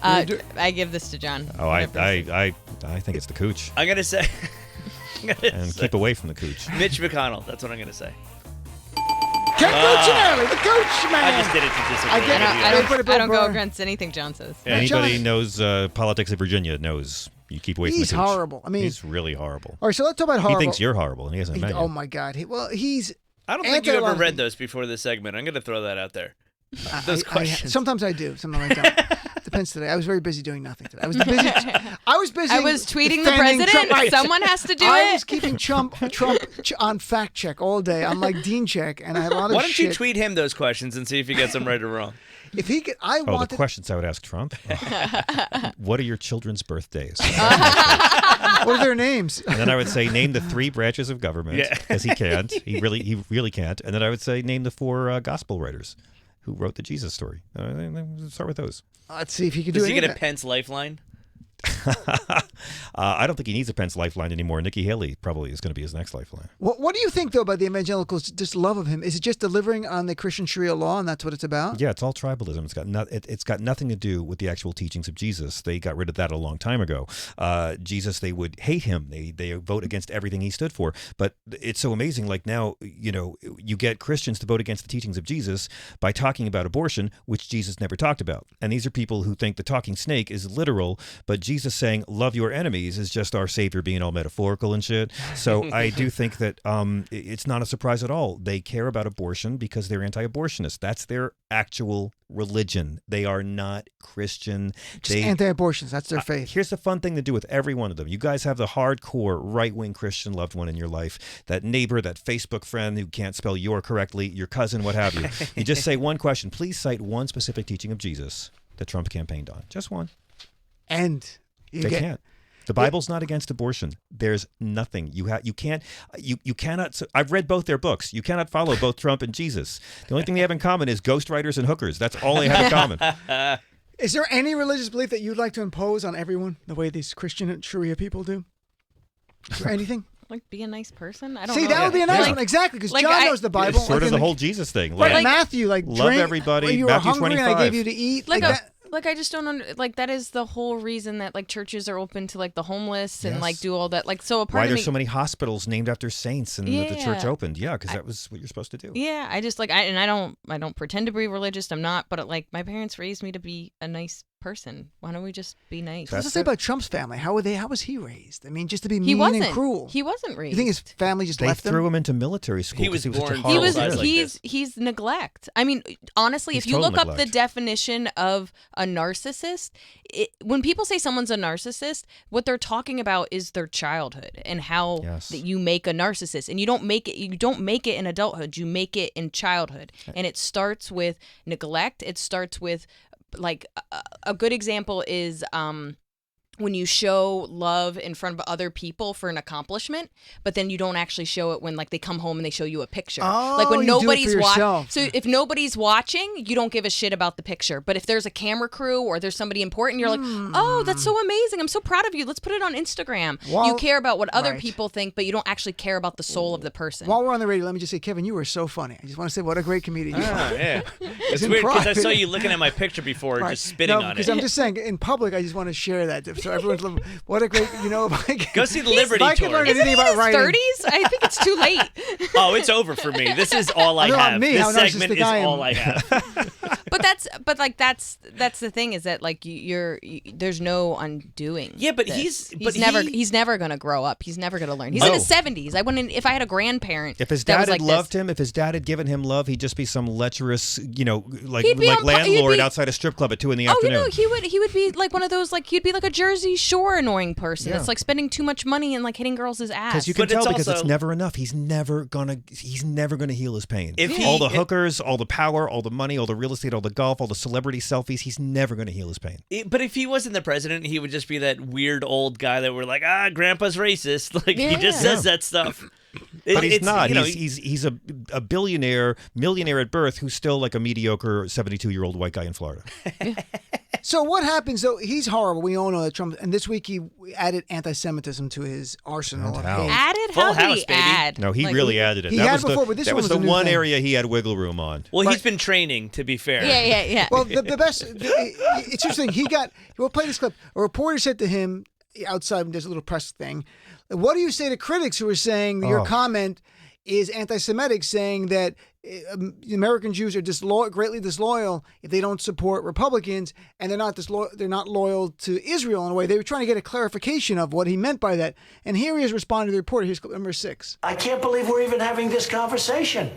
I give this to John. Oh, I think it's the Cooch. I'm gonna say. Keep away from the Cooch. Mitch McConnell. That's what I'm gonna say. Ken Cuccinelli, the Cooch man. I just did it to disagree. I don't go against anything John says. Yeah, anybody knows politics of Virginia knows you keep away from the Cooch. He's horrible. I mean, he's really horrible. All right, so let's talk about horrible. He thinks you're horrible, and he hasn't met you. Oh my God. He's. I don't think you ever read those before this segment. I'm gonna throw that out there. Those questions. Sometimes I do. Sometimes I don't. Depends today. I was very busy doing nothing today. I was busy. I was tweeting the president. Trump. Right. Someone has to do it. I was keeping Trump on fact check all day. I'm like Dean check, and I had a lot of Why don't shit. you tweet him those questions and see if he gets them right or wrong? If he could, the questions I would ask Trump. What are your children's birthdays? What are their names? And then I would say, name the 3 branches of government, because he can't. He really can't. And then I would say, name the 4 gospel writers who wrote the Jesus story. Start with those. Let's see if he can do it. Does he get a Pence lifeline? I don't think he needs a Pence lifeline anymore. Nikki Haley probably is going to be his next lifeline. What do you think, though, about the evangelicals' just love of him? Is it just delivering on the Christian Sharia law, and that's what it's about? Yeah, it's all tribalism. It's got nothing to do with the actual teachings of Jesus. They got rid of that a long time ago. Jesus, they would hate him. They vote against everything he stood for. But it's so amazing. Like now, you get Christians to vote against the teachings of Jesus by talking about abortion, which Jesus never talked about. And these are people who think the talking snake is literal, but Jesus saying love your enemies is just our Savior being all metaphorical and shit. So I do think that it's not a surprise at all. They care about abortion because they're anti-abortionists. That's their actual religion. They are not Christian. Just anti-abortions. That's their faith. Here's the fun thing to do with every one of them. You guys have the hardcore right-wing Christian loved one in your life, that neighbor, that Facebook friend who can't spell your correctly, your cousin, what have you. You just say one question. Please cite one specific teaching of Jesus that Trump campaigned on. Just one. And they can't. The Bible's not against abortion. There's nothing. You cannot. I've read both their books. You cannot follow both Trump and Jesus. The only thing they have in common is ghostwriters and hookers. That's all they have in common. Is there any religious belief that you'd like to impose on everyone the way these Christian and Sharia people do? Is there anything? Like, be a nice person? I don't know. See, that would be a nice one. Exactly, because John knows the Bible. It's sort of the whole Jesus thing. Right, Matthew, love drink, everybody. You were Matthew hungry 25. and I gave you to eat. Like, I just don't that is the whole reason that like churches are open to like the homeless and like do all that. Like, so a part why of there's so many hospitals named after saints and that the church opened. Yeah, because that was what you're supposed to do. Yeah, I just I don't pretend to be religious. I'm not, but like my parents raised me to be a nice person. Why don't we just be nice? What's to say about Trump's family? How was he raised? I mean, just to be mean and cruel. He wasn't raised. You think his family just left him? They threw him into military school. He was born. He's neglect. I mean, honestly, if you look up the definition of a narcissist, when people say someone's a narcissist, what they're talking about is their childhood and how that you make a narcissist, and you don't make it in adulthood. You make it in childhood, and it starts with neglect. It starts with like a good example is when you show love in front of other people for an accomplishment, but then you don't actually show it when like they come home and they show you a picture. Oh, like when nobody's watching. So if nobody's watching, you don't give a shit about the picture. But if there's a camera crew or there's somebody important, you're like, oh, that's so amazing. I'm so proud of you. Let's put it on Instagram. You care about what other people think, but you don't actually care about the soul of the person. While we're on the radio, let me just say, Kevin, you were so funny. I just want to say what a great comedian you are. Yeah. It's weird because I saw you looking at my picture before, just spitting on it. Because I'm just saying, in public, I just want to share that so everyone's living. What a great, go see the Liberty Tour. Isn't he in his 30s? I think it's too late. Oh, it's over for me. This is all I have. This segment is all I have. But that's the thing is that like there's no undoing. Yeah, but he's never gonna grow up. He's never gonna learn. He's in his 70s. If I had a grandparent, if his dad had loved him, if his dad had given him love, he'd just be some lecherous, landlord outside a strip club at 2 PM. He would be like one of those he'd be like a Jersey Shore annoying person that's like spending too much money and like hitting girls' ass. Because you can tell because it's never enough. He's never gonna heal his pain. All the hookers, all the power, all the money, all the real estate, all the golf, all the celebrity selfies, he's never gonna heal his pain. But if he wasn't the president, he would just be that weird old guy that we're like, grandpa's racist. Like he just says that stuff. But he's not. He's a billionaire, millionaire at birth who's still like a mediocre 72-year-old white guy in Florida. So what happens though? He's horrible. We all know that Trump. And this week he added anti-Semitism to his arsenal of Wow. hate. Added? Full How did house, he baby. add? No, he Like, really added it. He that had was before, but this that one was was the a new one thing. area he had wiggle room on. Well, he's been training, to be fair. Yeah. Well, the best. It's interesting. We'll play this clip. A reporter said to him outside. There's a little press thing. What do you say to critics who are saying that your comment is anti-Semitic, saying that American Jews are greatly disloyal if they don't support Republicans, and they're not loyal to Israel in a way. They were trying to get a clarification of what he meant by that. And here he is responding to the reporter. Here's clip number 6. I can't believe we're even having this conversation.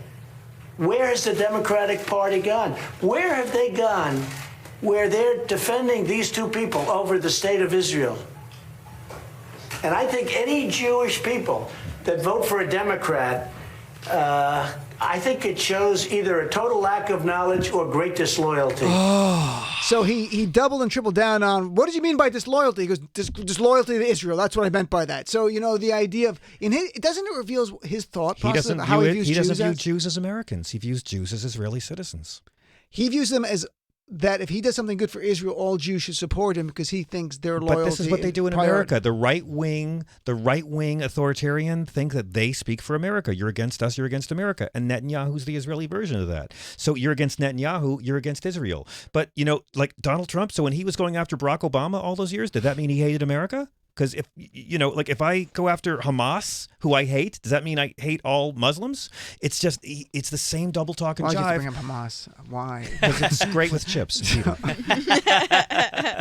Where has the Democratic Party gone? Where have they gone where they're defending these two people over the state of Israel? And I think any Jewish people that vote for a Democrat, I think it shows either a total lack of knowledge or great disloyalty. So he doubled and tripled down on, what did you mean by disloyalty? He goes, disloyalty to Israel. That's what I meant by that. So, the idea of, doesn't it reveals his thought process of how he views Jews? He doesn't view Jews as Americans. He views Jews as Israeli citizens. He views them as that if he does something good for Israel, all Jews should support him because he thinks they're loyal. But this is what they do in America. The right wing authoritarian think that they speak for America. You're against us, you're against America. And Netanyahu's the Israeli version of that. So you're against Netanyahu, you're against Israel. But, like Donald Trump, so when he was going after Barack Obama all those years, did that mean he hated America? Because if I go after Hamas, who I hate, does that mean I hate all Muslims? It's just, it's the same double talk and Why'd you jive. bring up Hamas? Why? Because it's great with chips. But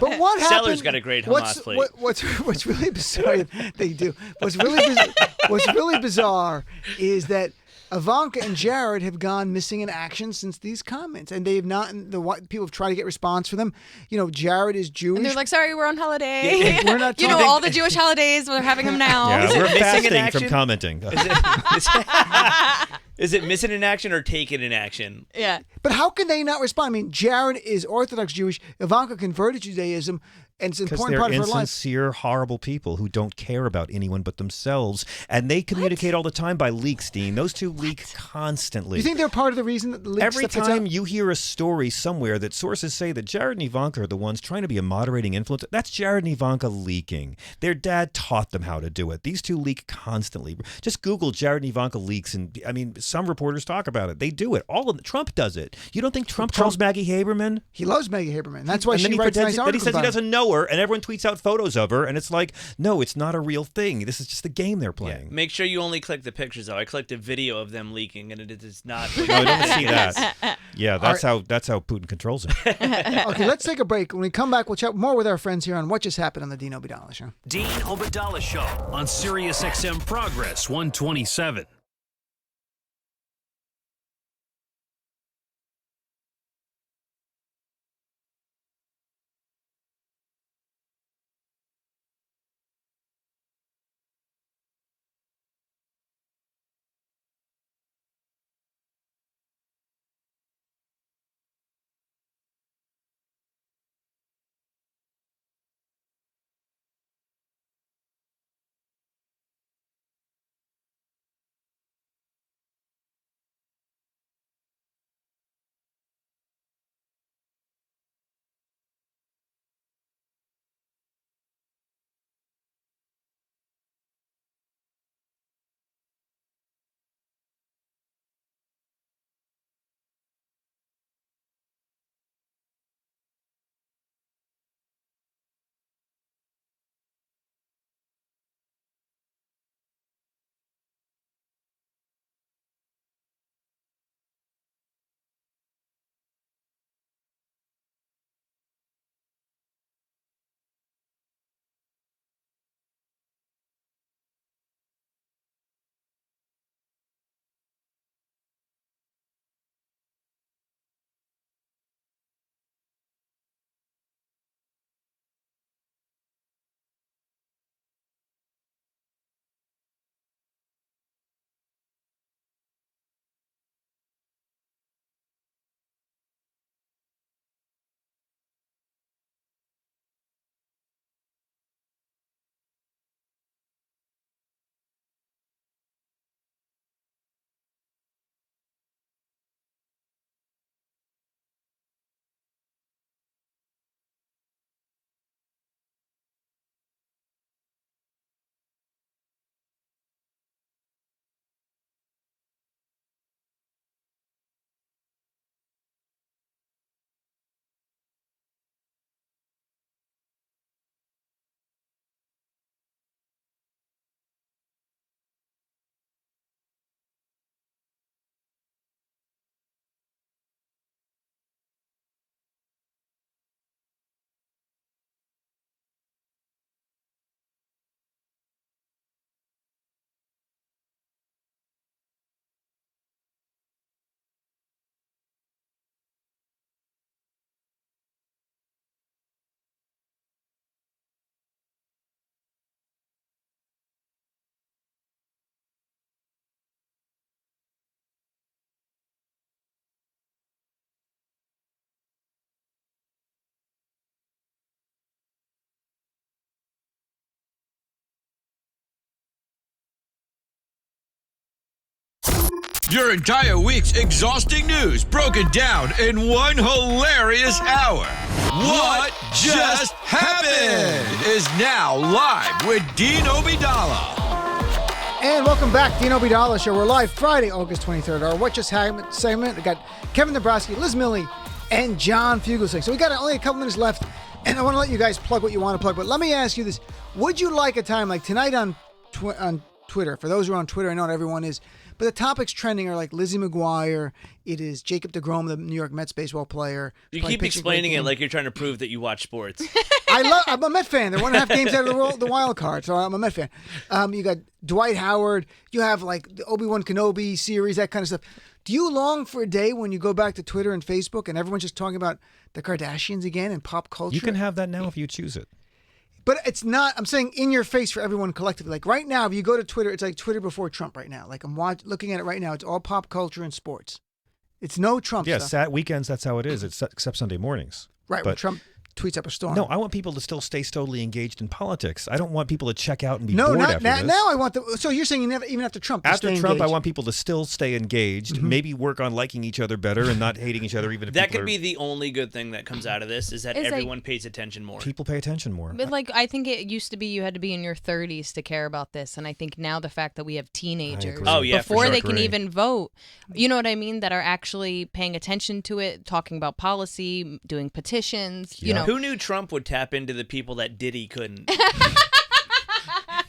what happened? Seller's got a great Hamas plate. What's really bizarre? They do. What's really bizarre is that Ivanka and Jared have gone missing in action since these comments, and they have not. People have tried to get response for them. Jared is Jewish. And they're like, sorry, we're on holiday. Yeah, we're not all the Jewish holidays, we're having them now. Yeah, we're missing in fasting action? from commenting. Is it missing in action or taken in action? Yeah. But how can they not respond? I mean, Jared is Orthodox Jewish. Ivanka converted to Judaism, and it's an important part of her life. They're insincere, horrible people who don't care about anyone but themselves, and they communicate all the time by leaks, Dean. Those two leak constantly. You think they're part of the reason that the leaks Every stuff gets time out? you hear a story somewhere that sources say that Jared and Ivanka are the ones trying to be a moderating influence, that's Jared and Ivanka leaking. Their dad taught them how to do it. These two leak constantly. Just Google Jared and Ivanka leaks, and some reporters talk about it. They do it. Trump does it. You don't think Trump calls Maggie Haberman? He loves Maggie Haberman. That's why And she then he writes nice pretends that he articles says he about it. doesn't know her, and everyone tweets out photos of her, and it's like, no, it's not a real thing. This is just a game they're playing. Make sure you only click the pictures, though. I clicked a video of them leaking, and it is not. No, I don't see that. Yeah, that's how Putin controls him. Okay, let's take a break. When we come back, we'll chat more with our friends here on what just happened on the Dean Obadala Show. Dean Obadala Show on Sirius XM Progress 127. Your entire week's exhausting news broken down in one hilarious hour. What Just Happened is now live with Dean Obeidallah. And welcome back, Dean Obeidallah Show. We're live Friday, August 23rd. Our What Just Happened segment. We got Kevin Dombrowski, Liz Miele, and John Fugelsang. So we got only a couple minutes left, and I want to let you guys plug what you want to plug. But let me ask you this. Would you like a time like tonight on Twitter? For those who are on Twitter, I know not everyone is, but the topics trending are like Lizzie McGuire. It is Jacob deGrom, the New York Mets baseball player. You keep explaining it like you're trying to prove that you watch sports. I'm a Met fan. They're 1.5 games out of the wild card, so I'm a Met fan. You got Dwight Howard. You have like the Obi-Wan Kenobi series, that kind of stuff. Do you long for a day when you go back to Twitter and Facebook and everyone's just talking about the Kardashians again and pop culture? You can have that now if you choose it. But it's not, I'm saying in your face for everyone collectively. Like right now, if you go to Twitter, it's like Twitter before Trump right now. Like I'm looking at it right now. It's all pop culture and sports. It's no Trump stuff. Yes, weekends, that's how it is, except Sunday mornings. Right, when Trump tweets up a storm. No, I want people to still stay totally engaged in politics. I don't want people to check out and be bored after this. Now I want so you're saying even after Trump, after Trump, engaged. I want people to still stay engaged, maybe work on liking each other better and not hating each other even if that could be the only good thing that comes out of this is that everyone pays attention more. People pay attention more. But like I think it used to be you had to be in your 30s to care about this, and I think now the fact that we have teenagers before they can even vote, you know what I mean, that are actually paying attention to it, talking about policy, doing petitions. You know, who knew Trump would tap into the people that Diddy couldn't? He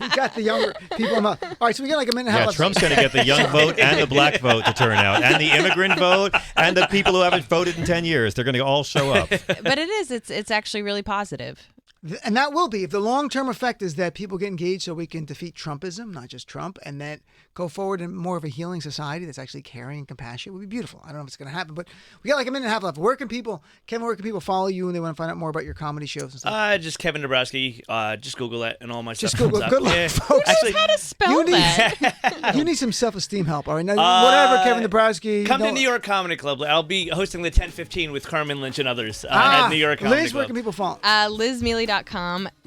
got the younger people. All right, so we got like a minute and a half. Yeah, Trump's going to get the young vote and the black vote to turn out, and the immigrant vote, and the people who haven't voted in 10 years. They're going to all show up. But it's actually really positive. And that will be, if the long-term effect is that people get engaged so we can defeat Trumpism, not just Trump, and then go forward in more of a healing society that's actually caring and compassionate, would be beautiful. I don't know if it's going to happen, but we got like a minute and a half left. Kevin, where can people follow you when they want to find out more about your comedy shows and stuff? Just Kevin Dombrowski. Just Google it and all my stuff. Just Google it. Good luck, folks. Actually, how to spell that? You need some self-esteem help, all right? Now, whatever, Kevin Dombrowski. Come to New York Comedy Club. I'll be hosting the 10:15 with Carmen Lynch and others at New York Comedy Liz, Club. where can people follow? LizMiele.com.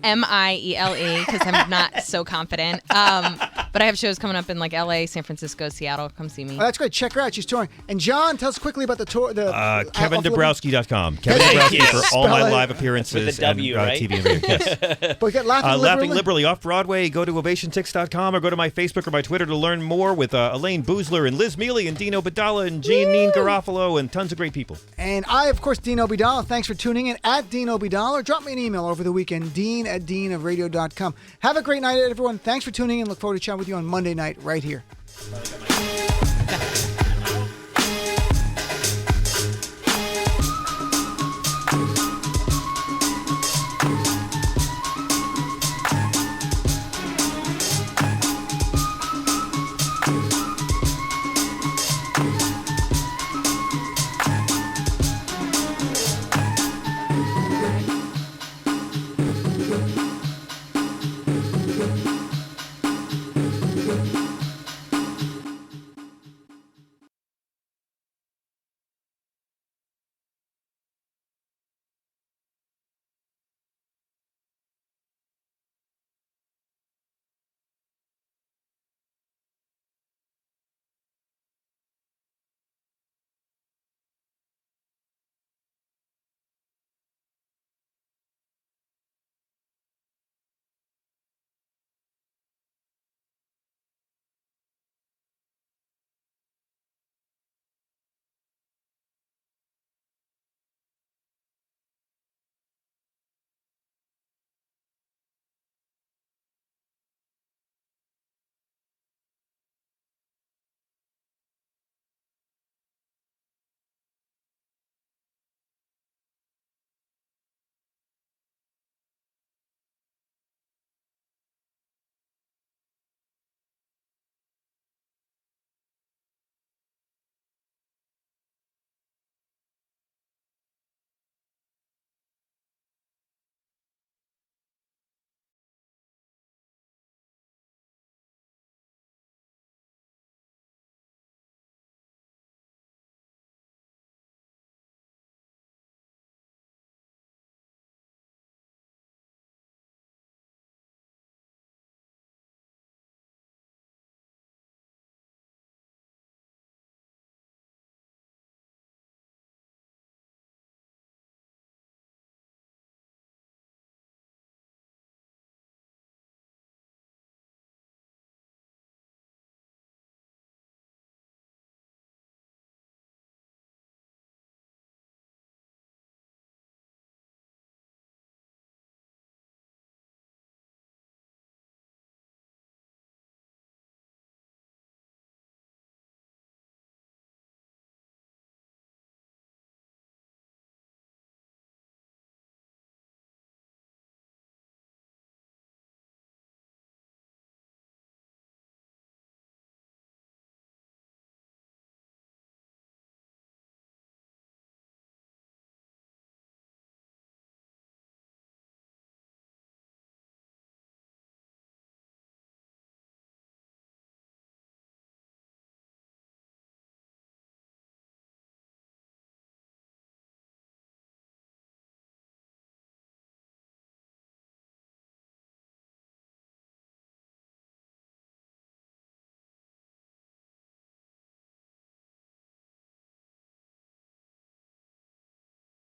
Miele, because I'm not so confident. But I have shows coming up in like LA, San Francisco, Seattle. Come see me. Oh, that's great. Check her out. She's touring. And John, tell us quickly about the tour. KevinDombrowski.com. Kevin Dombrowski for all my live appearances with the W, and right? TV and radio. Yes. But we got Laughing Liberally off Broadway. Go to ovationtix.com or go to my Facebook or my Twitter to learn more with Elaine Boozler and Liz Miele and Dean Obeidallah and Jeanine Garofalo and tons of great people. And I, of course, Dean Obeidallah. Thanks for tuning in at Dean Obeidallah. Drop me an email over the weekend, dean@deanofradio.com. Have a great night, everyone. Thanks for tuning in. Look forward to chatting with you on Monday night right here.